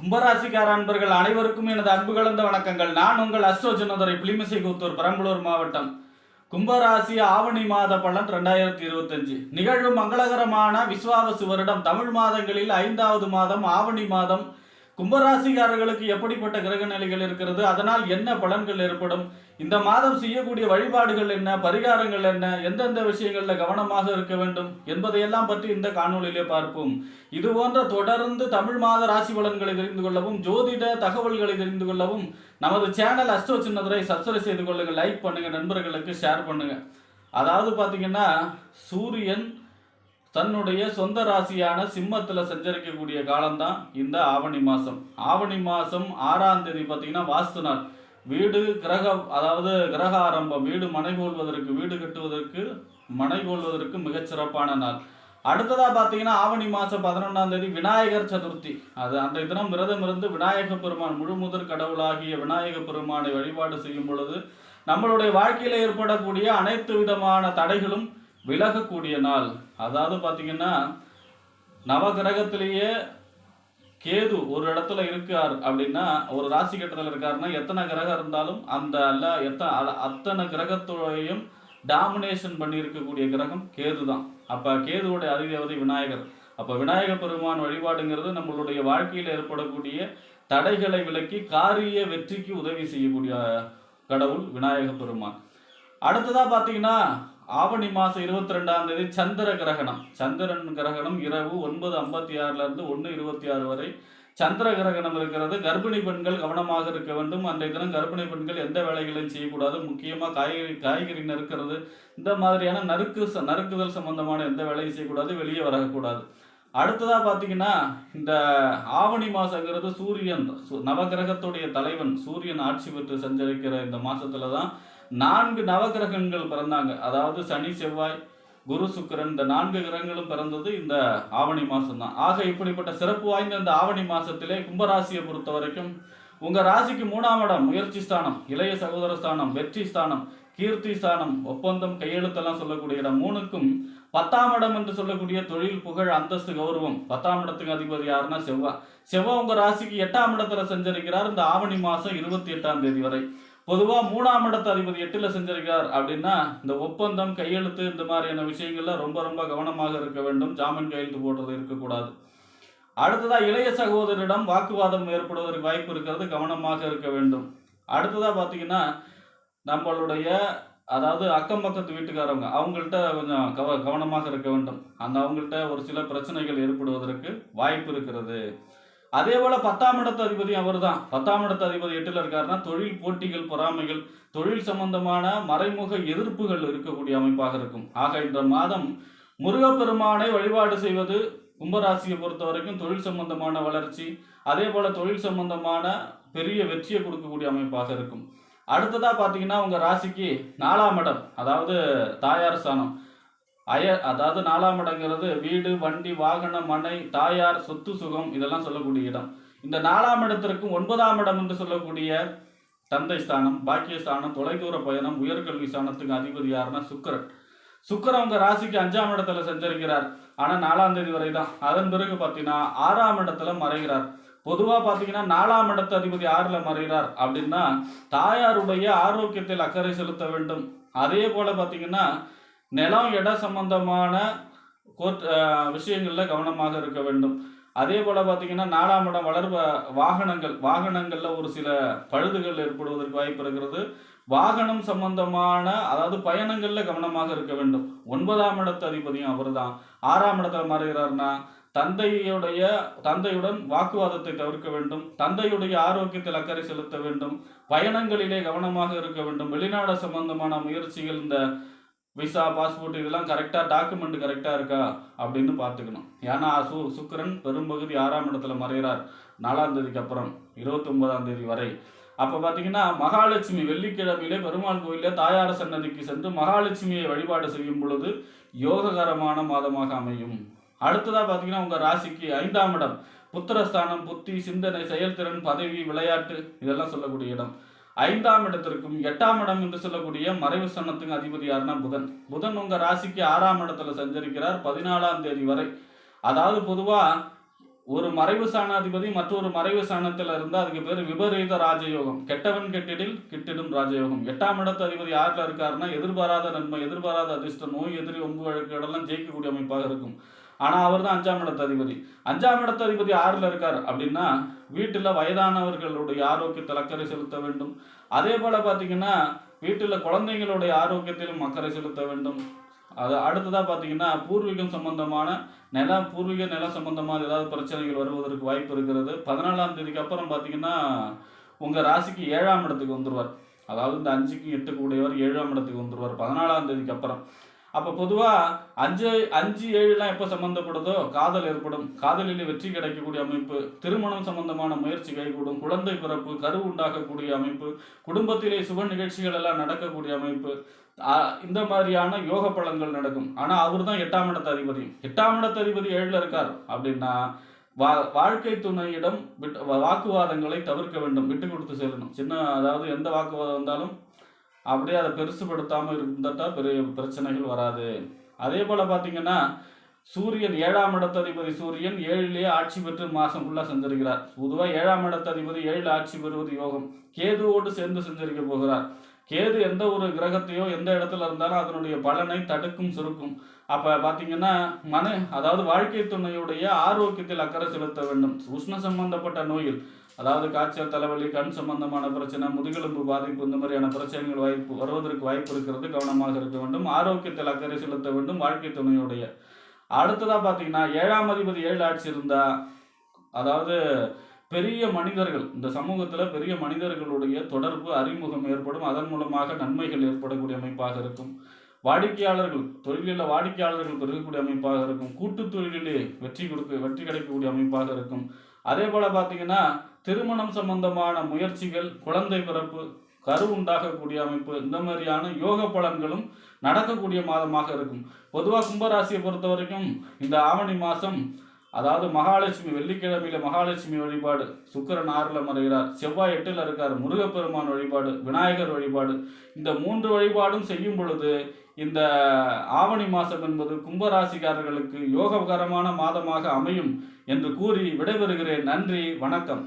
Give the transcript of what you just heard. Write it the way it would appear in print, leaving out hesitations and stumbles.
கும்பராசிக்கார அன்பர்கள் அனைவருக்கும் எனது அன்பு கலந்த வணக்கங்கள். நான் உங்கள் அஸ்ட்ரோ ஜனதுரை புலிமிசை கூத்தூர் பெரம்பலூர் மாவட்டம். கும்பராசி ஆவணி மாத பலன் 2025 நிகழும் மங்களகரமான விஸ்வாவசு வருடம் தமிழ் மாதங்களில் 5வது மாதம் ஆவணி மாதம். கும்பராசிக்காரர்களுக்கு எப்படிப்பட்ட கிரக நிலைகள் இருக்கிறது, அதனால் என்ன பலன்கள் ஏற்படும், இந்த மாதம் செய்யக்கூடிய வழிபாடுகள் என்ன, பரிகாரங்கள் என்ன, எந்தெந்த விஷயங்கள்ல கவனமாக இருக்க வேண்டும் என்பதையெல்லாம் பற்றி இந்த காணொலியிலே பார்ப்போம். இது போன்ற தொடர்ந்து தமிழ் மாத ராசி பலன்களை தெரிந்து கொள்ளவும், ஜோதிட தகவல்களை தெரிந்து கொள்ளவும் நமது சேனல் அஸ்ட்ரோ சின்னதுரை சப்ஸ்கிரைப் செய்து கொள்ளுங்க, லைக் பண்ணுங்க, நண்பர்களுக்கு ஷேர் பண்ணுங்க. அதாவது பாத்தீங்கன்னா சூரியன் தன்னுடைய சொந்த ராசியான சிம்மத்தில் சஞ்சரிக்கக்கூடிய காலம்தான் இந்த ஆவணி மாதம். ஆவணி மாதம் 6ஆம் தேதி பார்த்தீங்கன்னா வாஸ்து நாள். வீடு அதாவது கிரக ஆரம்பம், வீடு மனை கொள்வதற்கு, வீடு கட்டுவதற்கு, மனை கொள்வதற்கு மிகச்சிறப்பான நாள். அடுத்ததாக பார்த்தீங்கன்னா ஆவணி மாதம் 11ஆம் தேதி விநாயகர் சதுர்த்தி. அது அந்த தினம் விரதம் இருந்து விநாயக பெருமான், முழு முதற் கடவுளாகிய விநாயக பெருமானை வழிபாடு செய்யும் பொழுது நம்மளுடைய வாழ்க்கையில் ஏற்படக்கூடிய அனைத்து விதமான தடைகளும் விலகக்கூடிய நாள். அதாவது பார்த்தீங்கன்னா நவகிரகத்திலேயே கேது ஒரு இடத்துல இருக்கார் அப்படின்னா, ஒரு ராசி கட்டத்தில் இருக்காருன்னா எத்தனை கிரகம் இருந்தாலும் அந்த அத்தனை கிரகத்தோடையும் டாமினேஷன் பண்ணி இருக்கக்கூடிய கிரகம் கேது தான். அப்போ கேதுவோடைய அதிதேவதை விநாயகர். அப்போ விநாயக பெருமான் வழிபாடுங்கிறது நம்மளுடைய வாழ்க்கையில் ஏற்படக்கூடிய தடைகளை விலக்கி காரிய வெற்றிக்கு உதவி செய்யக்கூடிய கடவுள் விநாயக பெருமான். அடுத்ததாக பார்த்தீங்கன்னா ஆவணி மாதம் 22ஆம் தேதி சந்திர கிரகணம். சந்திரன் கிரகணம் இரவு 9:56 1:26 வரை சந்திர கிரகணம் இருக்கிறது. கர்ப்பிணி பெண்கள் கவனமாக இருக்க வேண்டும். அன்றைய தினம் கர்ப்பிணி பெண்கள் எந்த வேலைகளையும் செய்யக்கூடாது. முக்கியமாக காய்கறி நறுக்கிறது, இந்த மாதிரியான நறுக்குதல் சம்பந்தமான எந்த வேலையும் செய்யக்கூடாது, வெளியே வரக்கூடாது. அடுத்ததாக பார்த்தீங்கன்னா இந்த ஆவணி மாதங்கிறது சூரியன் நவகிரகத்துடைய தலைவன் சூரியன் ஆட்சி பெற்று சஞ்சரிக்கிற இந்த மாதத்துல தான் 4 நவகிரகங்கள் பிறந்தாங்க. அதாவது சனி, செவ்வாய், குரு, சுக்கிரன், இந்த 4 கிரகங்களும் பிறந்தது இந்த ஆவணி மாதம் தான். ஆக இப்படிப்பட்ட சிறப்பு வாய்ந்த இந்த ஆவணி மாதத்திலே கும்பராசியை பொறுத்த வரைக்கும் உங்கள் ராசிக்கு 3ஆம் இடம் முயற்சி ஸ்தானம், இளைய சகோதர ஸ்தானம், வெற்றி ஸ்தானம், கீர்த்தி ஸ்தானம், ஒப்பந்தம், கையெழுத்தெல்லாம் சொல்லக்கூடிய இடம். 3க்கும் 10ஆம் இடம் என்று சொல்லக்கூடிய தொழில், புகழ், அந்தஸ்து, கௌரவம். 10ஆம் இடத்துக்கு அதிபதி யாருன்னா செவ்வாய் உங்கள் ராசிக்கு 8ஆம் இடத்துல சஞ்சரிக்கிறார் இந்த ஆவணி மாதம் 28ஆம் தேதி வரை. பொதுவாக 3ஆம் இடத்து அதிபதி 8ல் செஞ்சிருக்கிறார் அப்படின்னா இந்த ஒப்பந்தம், கையெழுத்து, இந்த மாதிரியான விஷயங்கள்ல ரொம்ப ரொம்ப கவனமாக இருக்க வேண்டும். ஜாமீன் கையெழுத்து போடுறது இருக்கக்கூடாது. அடுத்ததாக இளைய சகோதரிடம் வாக்குவாதம் ஏற்படுவதற்கு வாய்ப்பு இருக்கிறது, கவனமாக இருக்க வேண்டும். அடுத்ததாக பார்த்தீங்கன்னா நம்மளுடைய அதாவது அக்கம் பக்கத்து வீட்டுக்காரவங்க அவங்கள்ட்ட கொஞ்சம் கவனமாக இருக்க வேண்டும். அவங்கள்ட்ட ஒரு சில பிரச்சனைகள் ஏற்படுவதற்கு வாய்ப்பு இருக்கிறது. அதே போல 10ஆம் இடத்து அதிபதி அவர் தான். 10ஆம் இடத்து அதிபதி 8ல் இருக்காருன்னா தொழில் போட்டிகள், பொறாமைகள், தொழில் சம்பந்தமான மறைமுக எதிர்ப்புகள் இருக்கக்கூடிய அமைப்பாக இருக்கும். ஆக இந்த மாதம் முருகப்பெருமானை வழிபாடு செய்வது கும்பராசியை பொறுத்த வரைக்கும் தொழில் சம்பந்தமான வளர்ச்சி, அதே போல தொழில் சம்பந்தமான பெரிய வெற்றியை கொடுக்கக்கூடிய அமைப்பாக இருக்கும். அடுத்ததாக பார்த்தீங்கன்னா உங்கள் ராசிக்கு 4ஆம் இடம், அதாவது தாயார் ஸ்தானம். அதாவது 4ஆம் இடங்கிறது வீடு, வண்டி, வாகனம், மனை, தாயார், சொத்து, சுகம், இதெல்லாம் சொல்லக்கூடிய இடம். இந்த 4ஆம் இடத்திற்கும் 9ஆம் இடம் என்று சொல்லக்கூடிய தந்தை ஸ்தானம், பாக்கியஸ்தானம், தொலைதூர பயணம், உயர்கல்வி ஸ்தானத்துக்கு அதிபதி யாருன்னா சுக்கிரன் உங்க ராசிக்கு 5ஆம் இடத்துல சஞ்சரிக்கிறார். ஆனால் 4ஆம் தேதி வரை தான். அதன் பிறகு பார்த்தீங்கன்னா 6ஆம் இடத்துல மறைகிறார். பொதுவாக பார்த்தீங்கன்னா 4ஆம் இடத்து அதிபதி 6ல் மறைகிறார் அப்படின்னா தாயாருடைய ஆரோக்கியத்தில் அக்கறை செலுத்த வேண்டும். அதே போல பார்த்தீங்கன்னா நிலம், இட சம்பந்தமான விஷயங்கள்ல கவனமாக இருக்க வேண்டும். அதே போல பார்த்தீங்கன்னா 4ஆம் இடம் வாகனங்கள்ல ஒரு சில பழுதுகள் ஏற்படுவதற்கு வாய்ப்பு இருக்கிறது. வாகனம் சம்பந்தமான அதாவது பயணங்கள்ல கவனமாக இருக்க வேண்டும். 9ஆம் இடத்து அதிபதியும் அவர் தான். 6ஆம் இடத்துல மறைகிறார்னா தந்தையுடன் வாக்குவாதத்தை தவிர்க்க வேண்டும். தந்தையுடைய ஆரோக்கியத்தில் அக்கறை செலுத்த வேண்டும். பயணங்களிலே கவனமாக இருக்க வேண்டும். வெளிநாடு சம்பந்தமான முயற்சிகள், இந்த விசா, பாஸ்போர்ட், இதெல்லாம் கரெக்டாக டாக்குமெண்ட் கரெக்டாக இருக்கா அப்படின்னு பார்த்துக்கணும். ஏன்னா சுக்கிரன் பெரும்பகுதி 6ஆம் இடத்துல மறைகிறார் 4ஆம் தேதிக்கு அப்புறம் 29ஆம் தேதி வரை. அப்போ பார்த்தீங்கன்னா மகாலட்சுமி வெள்ளிக்கிழமையிலே பெருமாள் கோயிலே தாயார் சன்னதிக்கு சென்று மகாலட்சுமியை வழிபாடு செய்யும் பொழுது யோககரமான மாதமாக அமையும். அடுத்ததாக பார்த்தீங்கன்னா உங்கள் ராசிக்கு 5ஆம் இடம் புத்திரஸ்தானம், புத்தி, சிந்தனை, செயல்திறன், பதவி, விளையாட்டு, இதெல்லாம் சொல்லக்கூடிய இடம். 5ஆம் இடத்திற்கும் 8ஆம் இடம் என்று சொல்லக்கூடிய மறைவு ஸ்தானத்துக்கு அதிபதி யாருன்னா புதன் உங்கள் ராசிக்கு 6ஆம் இடத்துல சஞ்சரிக்கிறார் 14ஆம் தேதி வரை. அதாவது பொதுவாக ஒரு மறைவு ஸ்தானாதிபதி மற்றொரு மறைவு ஸ்தானத்தில் இருந்தால் அதுக்கு பேர் விபரீத ராஜயோகம். கெட்டவன் கெட்டிடில் கிட்டிடும் ராஜயோகம். 8ஆம் இடத்து அதிபதி யாரில் இருக்காருன்னா எதிர்பாராத நன்மை, எதிர்பாராத அதிர்ஷ்டம், நோய் எதிரி ஒம்பு வழக்குகளெல்லாம் ஜெயிக்கக்கூடிய அமைப்பாக இருக்கும். ஆனால் அவர் தான் 5ஆம் இடத்து அதிபதி. 5ஆம் இடத்து அதிபதி யாரில் இருக்கார் அப்படின்னா வீட்டில் வயதானவர்களுடைய ஆரோக்கியத்தில் அக்கறை செலுத்த வேண்டும். அதே போல் பார்த்தீங்கன்னா வீட்டில் குழந்தைங்களுடைய ஆரோக்கியத்திலும் அக்கறை செலுத்த வேண்டும். அது அடுத்ததாக பார்த்தீங்கன்னா பூர்வீகம் சம்பந்தமான பூர்வீக நிலம் சம்பந்தமாக ஏதாவது பிரச்சனைகள் வருவதற்கு வாய்ப்பு இருக்கிறது. 14ஆம் தேதிக்கு அப்புறம் பார்த்தீங்கன்னா உங்கள் ராசிக்கு 7ஆம் இடத்துக்கு வந்துடுவார். அதாவது இந்த 5க்கு 8க்கு உடையவர் 7ஆம் இடத்துக்கு வந்துடுவார் 14ஆம் தேதிக்கு அப்புறம். அப்போ பொதுவாக 5-7 எப்போ சம்மந்தப்படுதோ காதல் ஏற்படும், காதலில் வெற்றி கிடைக்கக்கூடிய அமைப்பு, திருமணம் சம்பந்தமான முயற்சி கைகூடும், குழந்தை பிறப்பு, கரு உண்டாகக்கூடிய அமைப்பு, குடும்பத்திலே சுப நிகழ்ச்சிகள் எல்லாம் நடக்கக்கூடிய அமைப்பு, இந்த மாதிரியான யோக பலன்கள் நடக்கும். ஆனால் அவர் தான் 8ஆம் இடத்து அதிபதி. 8ஆம் இடத்து அதிபதி 7ல் இருக்கார் அப்படின்னா வாழ்க்கை துணையிடம் வாக்குவாதங்களை தவிர்க்க வேண்டும், விட்டு கொடுத்து செல்லணும். அதாவது எந்த வாக்குவாதம் வந்தாலும் அப்படியே அதை பெருசுபடுத்தாமல் இருந்துட்டா பெரிய பிரச்சனைகள் வராது. அதே போல் பார்த்தீங்கன்னா சூரியன் 7ஆம் இடத்து அதிபதி சூரியன் 7லேயே ஆட்சி பெற்று மாதம் ஃபுல்லாக செஞ்சிருக்கிறார். பொதுவாக 7ஆம் இடத்து அதிபதி 7 ஆட்சி பெறுவது யோகம். கேதுவோடு சேர்ந்து செஞ்சிருக்க போகிறார். கேது எந்த ஒரு கிரகத்தையோ எந்த இடத்துல இருந்தாலும் அதனுடைய பலனை தடுக்கும், சுருக்கும். அப்போ பார்த்தீங்கன்னா அதாவது வாழ்க்கை துணையுடைய ஆரோக்கியத்தில் அக்கறை செலுத்த வேண்டும். உஷ்ண சம்பந்தப்பட்ட நோயில், அதாவது காய்ச்சல், தலைவலி, கண் சம்பந்தமான பிரச்சனை, முதுகெலும்பு பாதிப்பு, இந்த மாதிரியான பிரச்சனைகள் வருவதற்கு வாய்ப்பு இருக்கிறது. கவனமாக இருக்க வேண்டும். ஆரோக்கியத்தில் அக்கறை செலுத்த வேண்டும் வாழ்க்கை துணையுடைய. அடுத்ததாக பார்த்தீங்கன்னா 7ஆம் அதிபதி 7 ஆட்சி இருந்தால், அதாவது பெரிய மனிதர்கள், இந்த சமூகத்தில் பெரிய மனிதர்களுடைய தொடர்பு, அறிமுகம் ஏற்படும். அதன் மூலமாக நன்மைகள் ஏற்படக்கூடிய அமைப்பாக இருக்கும். வாடிக்கையாளர்கள், தொழிலில் வாடிக்கையாளர்கள் பெருகக்கூடிய அமைப்பாக இருக்கும். கூட்டு தொழிலிலே வெற்றி கிடைக்கக்கூடிய அமைப்பாக இருக்கும். அதே போல் பார்த்தீங்கன்னா திருமணம் சம்பந்தமான முயற்சிகள், குழந்தை பிறப்பு, கரு உண்டாகக்கூடிய அமைப்பு, இந்த மாதிரியான யோக பலன்களும் நடக்கக்கூடிய மாதமாக இருக்கும். பொதுவாக கும்பராசியை பொறுத்த வரைக்கும் இந்த ஆவணி மாதம், அதாவது மகாலட்சுமி, வெள்ளிக்கிழமையில மகாலட்சுமி வழிபாடு, சுக்கிரன் 6ல் மறைகிறார், செவ்வாய் 8ல் இருக்கார், முருகப்பெருமான் வழிபாடு, விநாயகர் வழிபாடு, இந்த 3 வழிபாடும் செய்யும் பொழுது இந்த ஆவணி மாதம் என்பது கும்பராசிக்காரர்களுக்கு யோககரமான மாதமாக அமையும் என்று கூறி விடைபெறுகிறேன். நன்றி, வணக்கம்.